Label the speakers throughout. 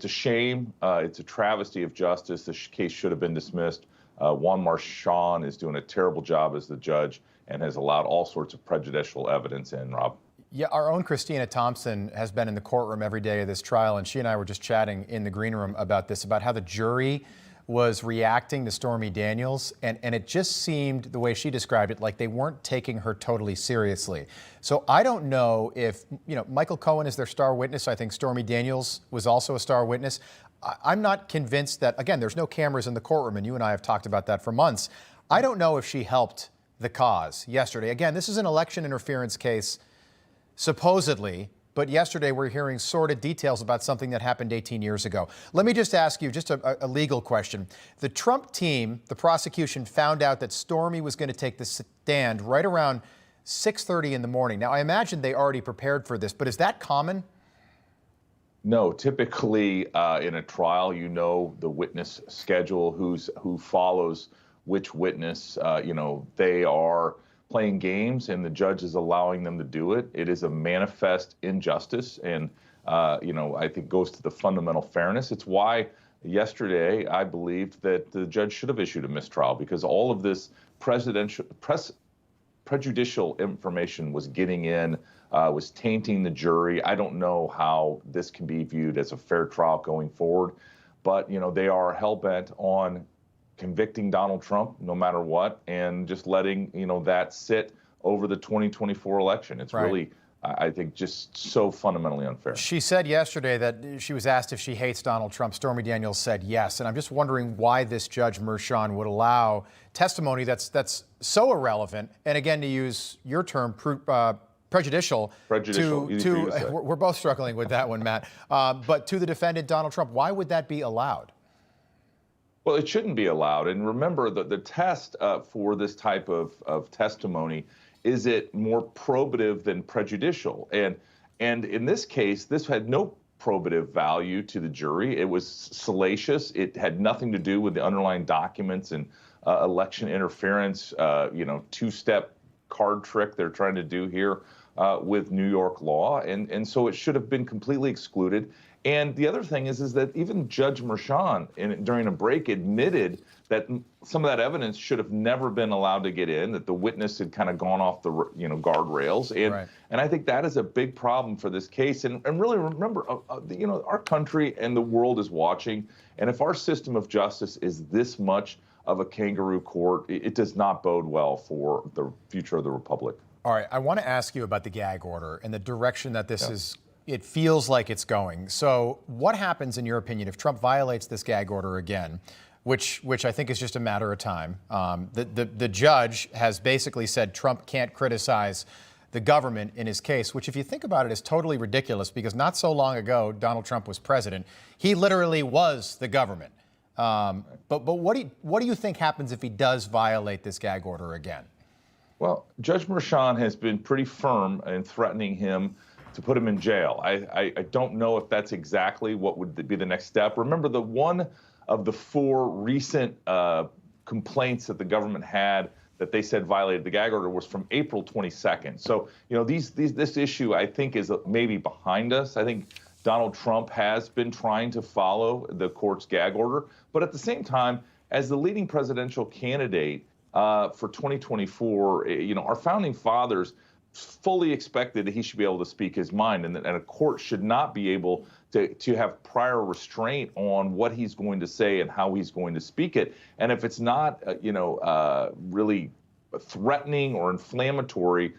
Speaker 1: it's a shame. It's a travesty of justice. This case should have been dismissed. Juan Marchand is doing a terrible job as the judge and has allowed all sorts of prejudicial evidence in, Rob.
Speaker 2: Yeah, our own Christina Thompson has been in the courtroom every day of this trial, and she and I were just chatting in the green room about this, about how the jury was reacting to Stormy Daniels, and it just seemed, the way she described it, like they weren't taking her totally seriously. So I don't know if, Michael Cohen is their star witness. I think Stormy Daniels was also a star witness. I'm not convinced that, again, there's no cameras in the courtroom, and you and I have talked about that for months. I don't know if she helped the cause yesterday. Again, this is an election interference case, supposedly, but yesterday we're hearing sordid details about something that happened 18 years ago. Let me just ask you just a legal question. The Trump team, the prosecution, found out that Stormy was going to take the stand right around 6:30 in the morning. Now, I imagine they already prepared for this, but is that common?
Speaker 1: No, typically in a trial, the witness schedule, who follows which witness. They are playing games, and the judge is allowing them to do it. It is a manifest injustice, and I think goes to the fundamental fairness. It's why yesterday I believed that the judge should have issued a mistrial, because all of this prejudicial information was getting in, was tainting the jury. I don't know how this can be viewed as a fair trial going forward, but they are hell-bent on convicting Donald Trump no matter what, and just letting that sit over the 2024 election. It's really, I think, just so fundamentally unfair. She
Speaker 2: said yesterday that she was asked if she hates Donald Trump. Stormy Daniels said yes, and I'm just wondering why this Judge Marchand would allow testimony that's so irrelevant, and again, to use your term, prejudicial. We're both struggling with that one, Matt. But to the defendant, Donald Trump, why would that be allowed?
Speaker 1: Well, it shouldn't be allowed. And remember, the test for this type of testimony, is it more probative than prejudicial? And in this case, this had no probative value to the jury. It was salacious. It had nothing to do with the underlying documents and election interference, two-step card trick they're trying to do here with New York law. And so it should have been completely excluded. And the other thing is that even Judge Marchand, during a break, admitted that some of that evidence should have never been allowed to get in, that the witness had kind of gone off the guardrails. And I think that is a big problem for this case. And really remember, our country and the world is watching. And if our system of justice is this much of a kangaroo court, it does not bode well for the future of the republic.
Speaker 2: All right, I want to ask you about the gag order and the direction that this is. It feels like it's going. So what happens, in your opinion, if Trump violates this gag order again, which I think is just a matter of time? The judge has basically said Trump can't criticize the government in his case, which, if you think about it, is totally ridiculous, because not so long ago, Donald Trump was president. He literally was the government. But what do you think happens if he does violate this gag order again?
Speaker 1: Well, Judge Marchand has been pretty firm in threatening him to put him in jail. I don't know if that's exactly what would be the next step. Remember, the one of the four recent complaints that the government had that they said violated the gag order was from April 22nd. So, this issue, I think, is maybe behind us. I think Donald Trump has been trying to follow the court's gag order. But at the same time, as the leading presidential candidate for 2024, our founding fathers fully expected that he should be able to speak his mind, and a court should not be able to have prior restraint on what he's going to say and how he's going to speak it. And if it's not, really threatening or inflammatory,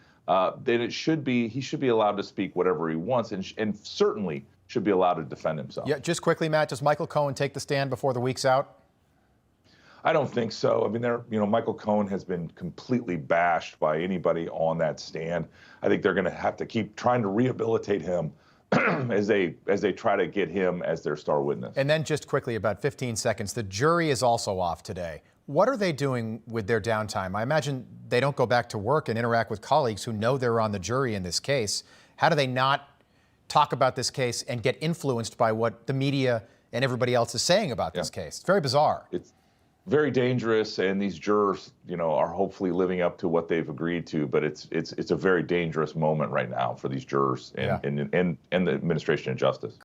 Speaker 1: then he should be allowed to speak whatever he wants, and certainly should be allowed to defend himself.
Speaker 2: Yeah, just quickly, Matt, does Michael Cohen take the stand before the week's out?
Speaker 1: I don't think so. I mean, Michael Cohen has been completely bashed by anybody on that stand. I think they're going to have to keep trying to rehabilitate him as they try to get him as their star witness.
Speaker 2: And then just quickly, about 15 seconds, the jury is also off today. What are they doing with their downtime? I imagine they don't go back to work and interact with colleagues who know they're on the jury in this case. How do they not talk about this case and get influenced by what the media and everybody else is saying about this case? It's very bizarre.
Speaker 1: It's very dangerous, and these jurors, are hopefully living up to what they've agreed to. But it's a very dangerous moment right now for these jurors and the administration of justice.